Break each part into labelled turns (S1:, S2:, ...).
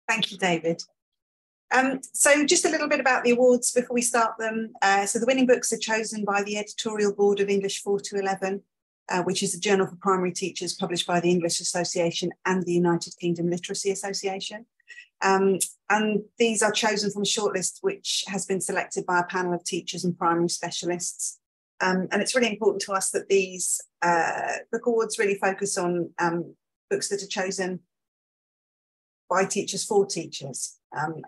S1: Thank you, David. So just a little bit about the awards before we start them. So the winning books are chosen by the editorial board of English 4 to 11, which is a journal for primary teachers published by the English Association and the United Kingdom Literacy Association. And these are chosen from a shortlist which has been selected by a panel of teachers and primary specialists. And it's really important to us that these book awards really focus on books that are chosen by teachers for teachers,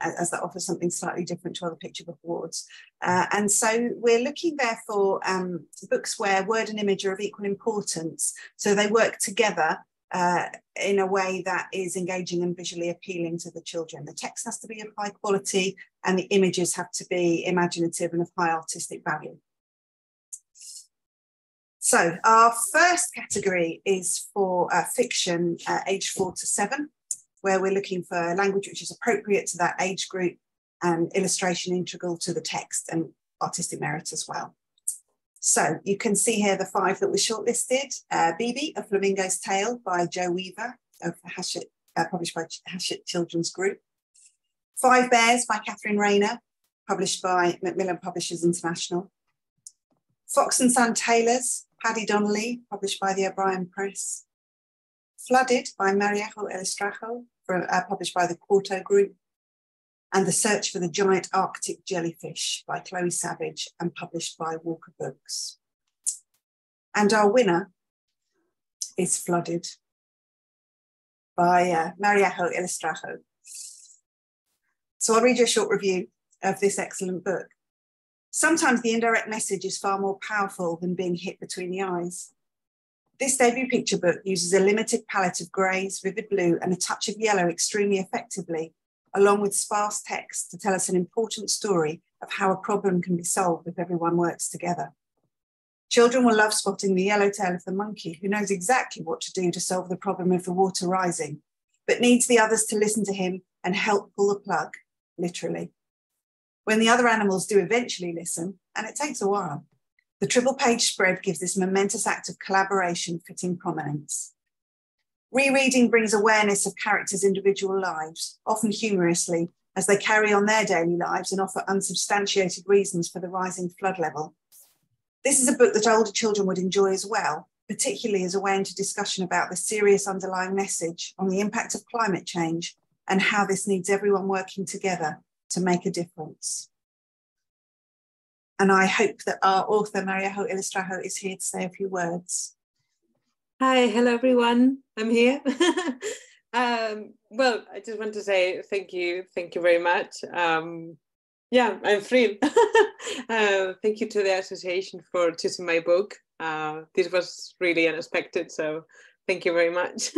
S1: as that offers something slightly different to other picture book awards. And so we're looking there for books where word and image are of equal importance, so they work together in a way that is engaging and visually appealing to the children. The text has to be of high quality and the images have to be imaginative and of high artistic value. So our first category is for fiction aged 4 to 7, where we're looking for language which is appropriate to that age group and illustration integral to the text and artistic merit as well. So you can see here the 5 that were shortlisted. Bibi, A Flamingo's Tale by Jo Weaver, of Hachette, published by Hachette Children's Group. 5 Bears by Catherine Rayner, published by Macmillan Publishers International. Fox and Son Tailors, Paddy Donnelly, published by the O'Brien Press. Flooded by Mariejo Elistrajo, published by the Quarto Group. And The Search for the Giant Arctic Jellyfish by Chloe Savage and published by Walker Books. And our winner is Flooded by Mariejo Elistrajo. So I'll read you a short review of this excellent book. Sometimes the indirect message is far more powerful than being hit between the eyes. This debut picture book uses a limited palette of greys, vivid blue, and a touch of yellow extremely effectively, along with sparse text to tell us an important story of how a problem can be solved if everyone works together. Children will love spotting the yellow tail of the monkey, who knows exactly what to do to solve the problem of the water rising, but needs the others to listen to him and help pull the plug, literally. When the other animals do eventually listen, and it takes a while, the triple-page spread gives this momentous act of collaboration fitting prominence. Rereading brings awareness of characters' individual lives, often humorously, as they carry on their daily lives and offer unsubstantiated reasons for the rising flood level. This is a book that older children would enjoy as well, particularly as a way into discussion about the serious underlying message on the impact of climate change and how this needs everyone working together to make a difference. And I hope that our author, Mariejo Elistrajo, is here to say a few words.
S2: Hi, hello everyone, I'm here. Well, I just want to say thank you very much. Yeah, I'm thrilled. Thank you to the association for choosing my book. This was really unexpected, so thank you very much.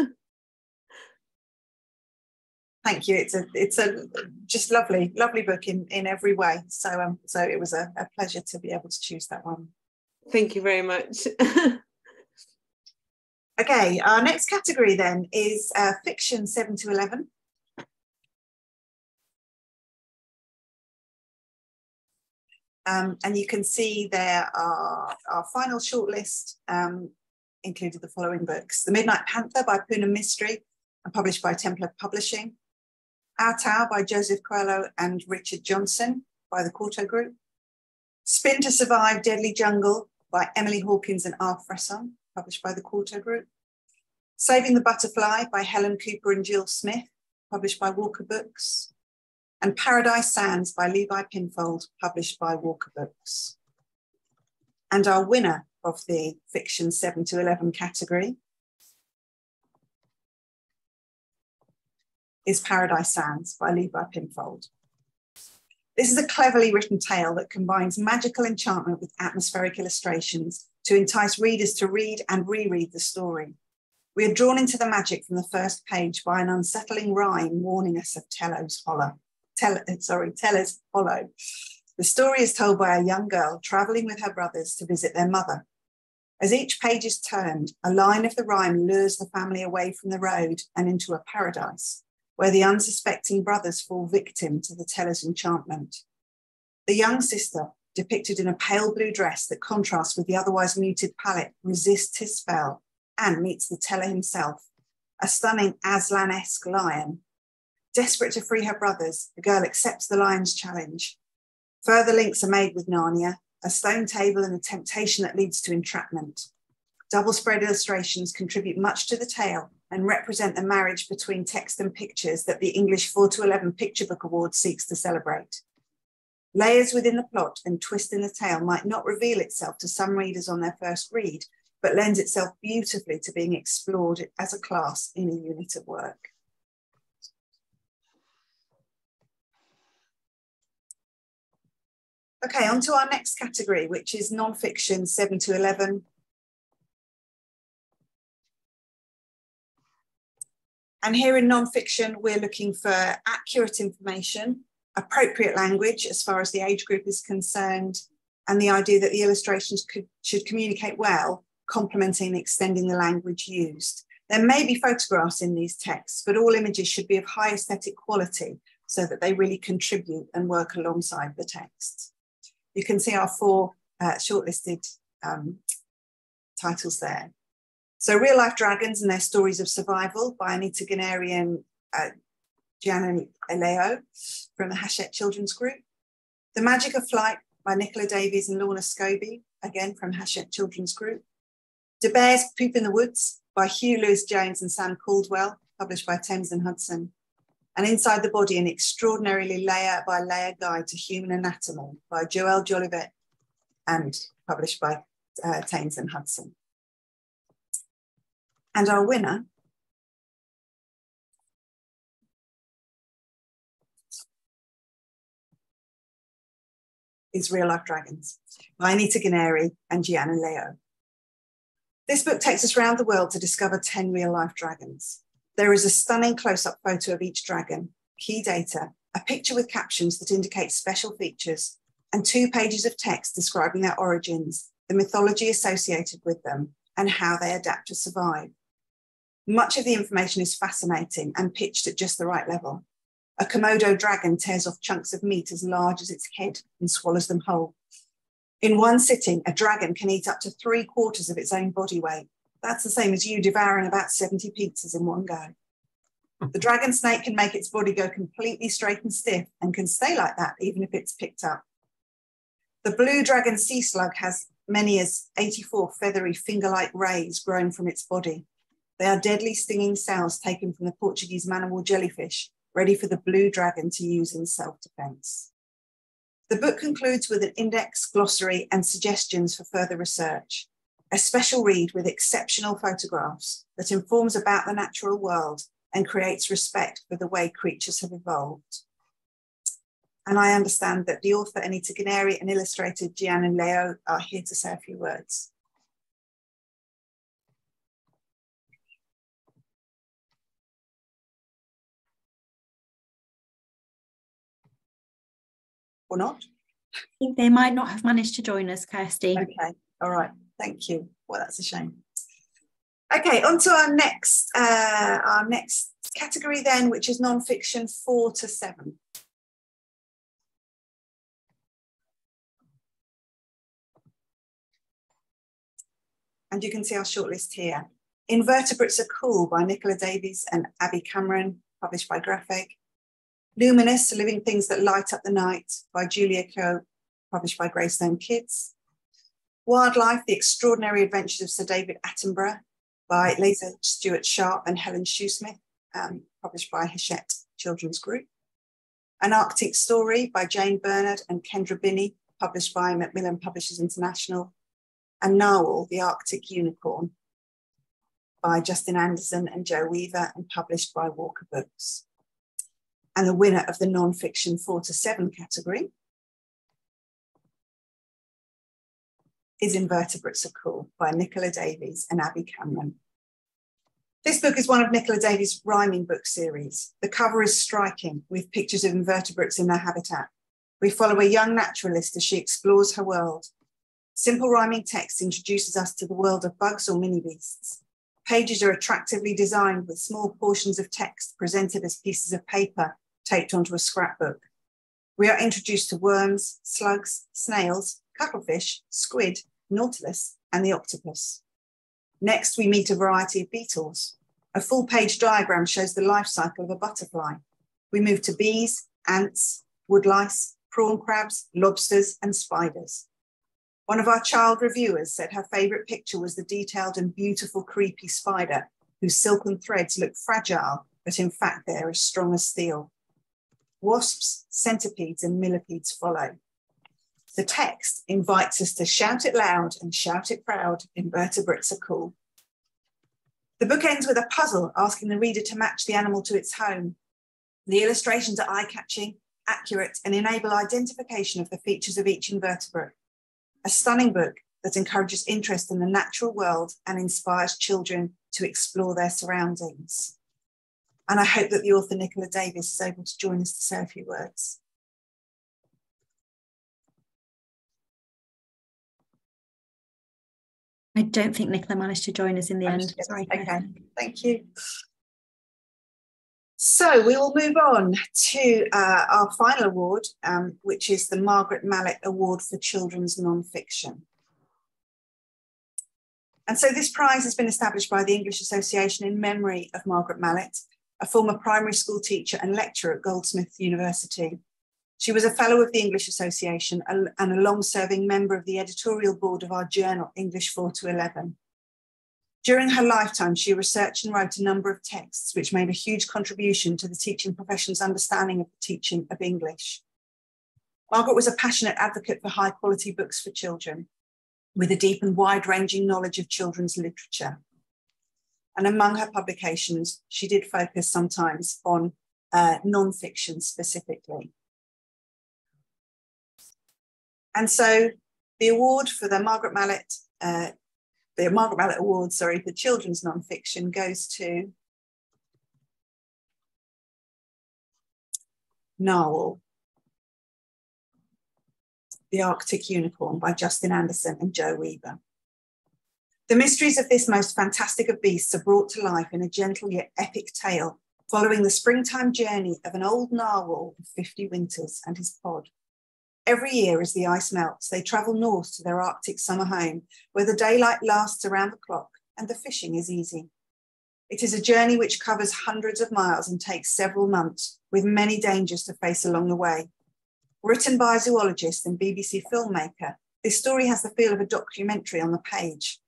S1: Thank you. It's a just lovely book in every way. So it was a pleasure to be able to choose that one.
S2: Thank you very much.
S1: Okay, our next category then is fiction 7 to 11. And you can see there our final shortlist included the following books: The Midnight Panther by Poonam Mistry and published by Templar Publishing. Our Tao by Joseph Coelho and Richard Johnson by the Quarto Group. Spin to Survive, Deadly Jungle by Emily Hawkins and R. Fresson, published by the Quarto Group. Saving the Butterfly by Helen Cooper and Jill Smith, published by Walker Books. And Paradise Sands by Levi Pinfold, published by Walker Books. And our winner of the fiction 7 to 11 category is Paradise Sands by Levi Pinfold. This is a cleverly written tale that combines magical enchantment with atmospheric illustrations to entice readers to read and reread the story. We are drawn into the magic from the first page by an unsettling rhyme warning us of Teller's Hollow. The story is told by a young girl travelling with her brothers to visit their mother. As each page is turned, a line of the rhyme lures the family away from the road and into a paradise, where the unsuspecting brothers fall victim to the teller's enchantment. The young sister, depicted in a pale blue dress that contrasts with the otherwise muted palette, resists his spell and meets the teller himself, a stunning Aslan-esque lion. Desperate to free her brothers, the girl accepts the lion's challenge. Further links are made with Narnia, a stone table and a temptation that leads to entrapment. Double spread illustrations contribute much to the tale and represent the marriage between text and pictures that the English 4 to 11 Picture Book Award seeks to celebrate. Layers within the plot and twist in the tale might not reveal itself to some readers on their first read, but lends itself beautifully to being explored as a class in a unit of work. Okay, on to our next category, which is non-fiction 7 to 11. And here in non-fiction, we're looking for accurate information, appropriate language as far as the age group is concerned, and the idea that the illustrations should communicate well, complementing and extending the language used. There may be photographs in these texts, but all images should be of high aesthetic quality so that they really contribute and work alongside the text. You can see our 4 shortlisted titles there. So Real Life Dragons and Their Stories of Survival by Anita Guarneri and Gianna Leo from the Hachette Children's Group. The Magic of Flight by Nicola Davies and Lorna Scobie, again from Hachette Children's Group. De Bears Poop in the Woods by Hugh Lewis-Jones and Sam Caldwell, published by Thames and Hudson. And Inside the Body, an extraordinarily layer by layer guide to human anatomy by Joelle Jolivet and published by Thames and Hudson. And our winner is Real Life Dragons by Anita Guarneri and Gianna Leo. This book takes us around the world to discover 10 real-life dragons. There is a stunning close-up photo of each dragon, key data, a picture with captions that indicate special features, and 2 pages of text describing their origins, the mythology associated with them, and how they adapt to survive. Much of the information is fascinating and pitched at just the right level. A Komodo dragon tears off chunks of meat as large as its head and swallows them whole. In one sitting, a dragon can eat up to 3/4 of its own body weight. That's the same as you devouring about 70 pizzas in one go. The dragon snake can make its body go completely straight and stiff and can stay like that even if it's picked up. The blue dragon sea slug has many as 84 feathery finger-like rays growing from its body. They are deadly stinging cells taken from the Portuguese man-o-war jellyfish, ready for the blue dragon to use in self-defense. The book concludes with an index, glossary, and suggestions for further research. A special read with exceptional photographs that informs about the natural world and creates respect for the way creatures have evolved. And I understand that the author Anita Guarneri and illustrator Gianna Leo are here to say a few words. Or not?
S3: I think they might not have managed to join us, Kirsty.
S1: Okay, all right, thank you. Well, that's a shame. Okay, on to our next category then, which is non-fiction 4 to 7. And you can see our shortlist here. Invertebrates Are Cool by Nicola Davies and Abby Cameron, published by Graphic. Luminous, Living Things That Light Up the Night by Julia Coe, published by Greystone Kids. Wildlife, The Extraordinary Adventures of Sir David Attenborough by Lisa Stewart Sharp and Helen Shoesmith, published by Hachette Children's Group. An Arctic Story by Jane Bernard and Kendra Binney, published by Macmillan Publishers International. And Narwhal, The Arctic Unicorn by Justin Anderson and Joe Weaver and published by Walker Books. And the winner of the non-fiction 4 to 7 category is Invertebrates Are Cool by Nicola Davies and Abby Cameron. This book is one of Nicola Davies' rhyming book series. The cover is striking with pictures of invertebrates in their habitat. We follow a young naturalist as she explores her world. Simple rhyming text introduces us to the world of bugs or mini beasts. Pages are attractively designed with small portions of text presented as pieces of paper taped onto a scrapbook. We are introduced to worms, slugs, snails, cuttlefish, squid, nautilus, and the octopus. Next, we meet a variety of beetles. A full-page diagram shows the life cycle of a butterfly. We move to bees, ants, woodlice, prawn crabs, lobsters, and spiders. One of our child reviewers said her favourite picture was the detailed and beautiful creepy spider whose silken threads look fragile, but in fact they're as strong as steel. Wasps, centipedes, and millipedes follow. The text invites us to shout it loud and shout it proud. Invertebrates are cool. The book ends with a puzzle asking the reader to match the animal to its home. The illustrations are eye-catching, accurate, and enable identification of the features of each invertebrate. A stunning book that encourages interest in the natural world and inspires children to explore their surroundings. And I hope that the author Nicola Davis is able to join us to say a few words.
S3: I don't think Nicola managed to join us in the end. Sorry.
S1: Okay, thank you. So we will move on to our final award, which is the Margaret Mallett Award for Children's Non-Fiction. And so this prize has been established by the English Association in memory of Margaret Mallett, a former primary school teacher and lecturer at Goldsmiths University. She was a fellow of the English Association and a long-serving member of the editorial board of our journal, English 4 to 11. During her lifetime, she researched and wrote a number of texts which made a huge contribution to the teaching profession's understanding of the teaching of English. Margaret was a passionate advocate for high-quality books for children, with a deep and wide-ranging knowledge of children's literature. And among her publications, she did focus sometimes on non-fiction specifically. And so the award for the Margaret Mallett Award, for children's non-fiction goes to Narwhal, The Arctic Unicorn by Justin Anderson and Joe Weaver. The mysteries of this most fantastic of beasts are brought to life in a gentle yet epic tale following the springtime journey of an old narwhal of 50 winters and his pod. Every year as the ice melts, they travel north to their Arctic summer home, where the daylight lasts around the clock and the fishing is easy. It is a journey which covers hundreds of miles and takes several months, with many dangers to face along the way. Written by a zoologist and BBC filmmaker, this story has the feel of a documentary on the page.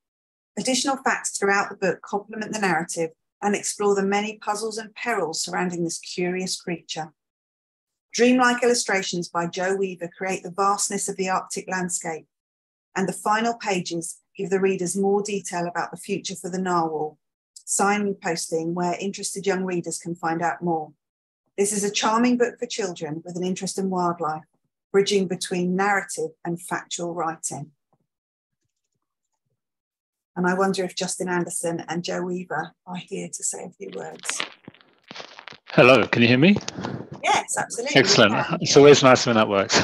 S1: Additional facts throughout the book complement the narrative and explore the many puzzles and perils surrounding this curious creature. Dreamlike illustrations by Joe Weaver create the vastness of the Arctic landscape, and the final pages give the readers more detail about the future for the narwhal, signposting where interested young readers can find out more. This is a charming book for children with an interest in wildlife, bridging between narrative and factual writing. And I wonder if Justin Anderson and Joe Weaver are here to say a few words.
S4: Hello, can you hear me?
S1: Yes, absolutely.
S4: Excellent. It's always nice when that works.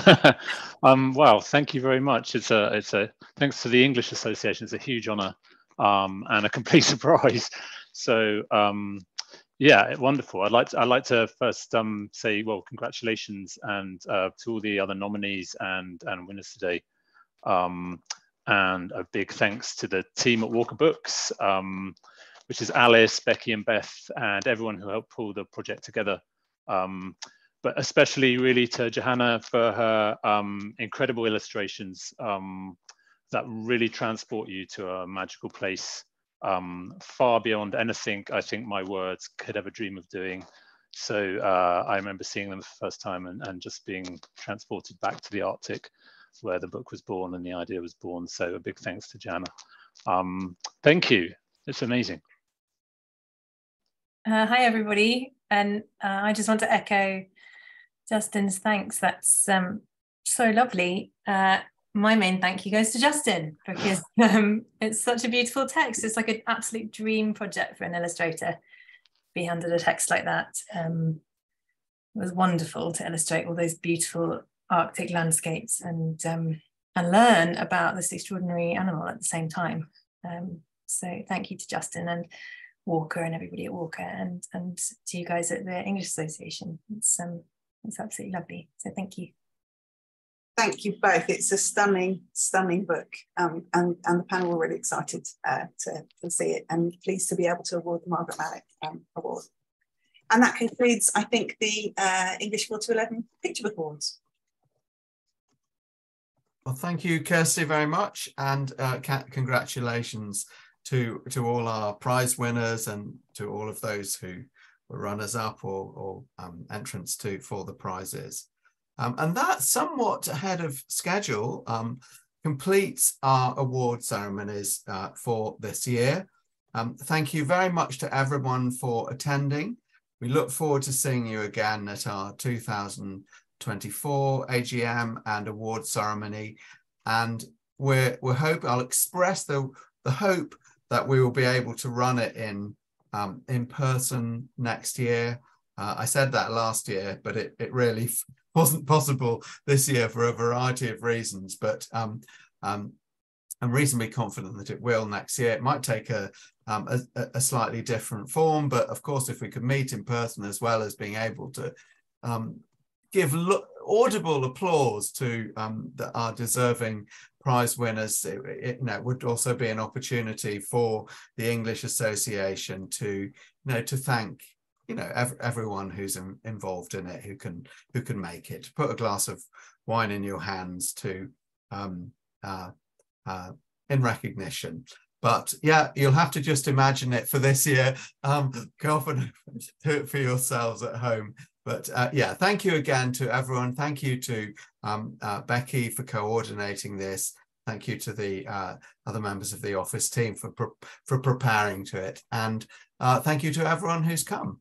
S4: Wow, thank you very much. It's a thanks to the English Association. It's a huge honour and a complete surprise. So yeah, wonderful. I'd like to first say, well, congratulations and to all the other nominees and winners today. And a big thanks to the team at Walker Books, which is Alice, Becky and Beth, and everyone who helped pull the project together. But especially really to Johanna for her incredible illustrations that really transport you to a magical place, far beyond anything I think my words could ever dream of doing. So I remember seeing them for the first time and just being transported back to the Arctic, where the book was born and the idea was born. So a big thanks to Johanna. Thank you. It's amazing.
S5: Hi, everybody. And I just want to echo Justin's thanks. That's so lovely. My main thank you goes to Justin, because it's such a beautiful text. It's like an absolute dream project for an illustrator to be handed a text like that. It was wonderful to illustrate all those beautiful Arctic landscapes and learn about this extraordinary animal at the same time. So thank you to Justin and Walker and everybody at Walker and to you guys at the English Association. It's absolutely lovely. So thank you.
S1: Thank you both. It's a stunning book, and the panel were really excited to see it, and pleased to be able to award the Margaret Mallett Award. And that concludes, I think, the English 4 to 11 Picture Book Awards.
S6: Well, thank you, Kirsty, very much, and congratulations to all our prize winners and to all of those who were runners-up or entrants for the prizes. And that, somewhat ahead of schedule, completes our award ceremonies for this year. Thank you very much to everyone for attending. We look forward to seeing you again at our 2024 AGM and award ceremony. And I'll express the hope that we will be able to run it in person next year. I said that last year, but it really wasn't possible this year for a variety of reasons. But I'm reasonably confident that it will next year. It might take a slightly different form, but of course, if we could meet in person as well as being able to give audible applause to our deserving prize winners, it would also be an opportunity for the English Association to thank everyone who's involved in it, who can make it. Put a glass of wine in your hands to in recognition. But yeah, you'll have to just imagine it for this year. Go off and do it for yourselves at home. But yeah, thank you again to everyone. Thank you to Becky for coordinating this. Thank you to the other members of the office team for preparing to it. And thank you to everyone who's come.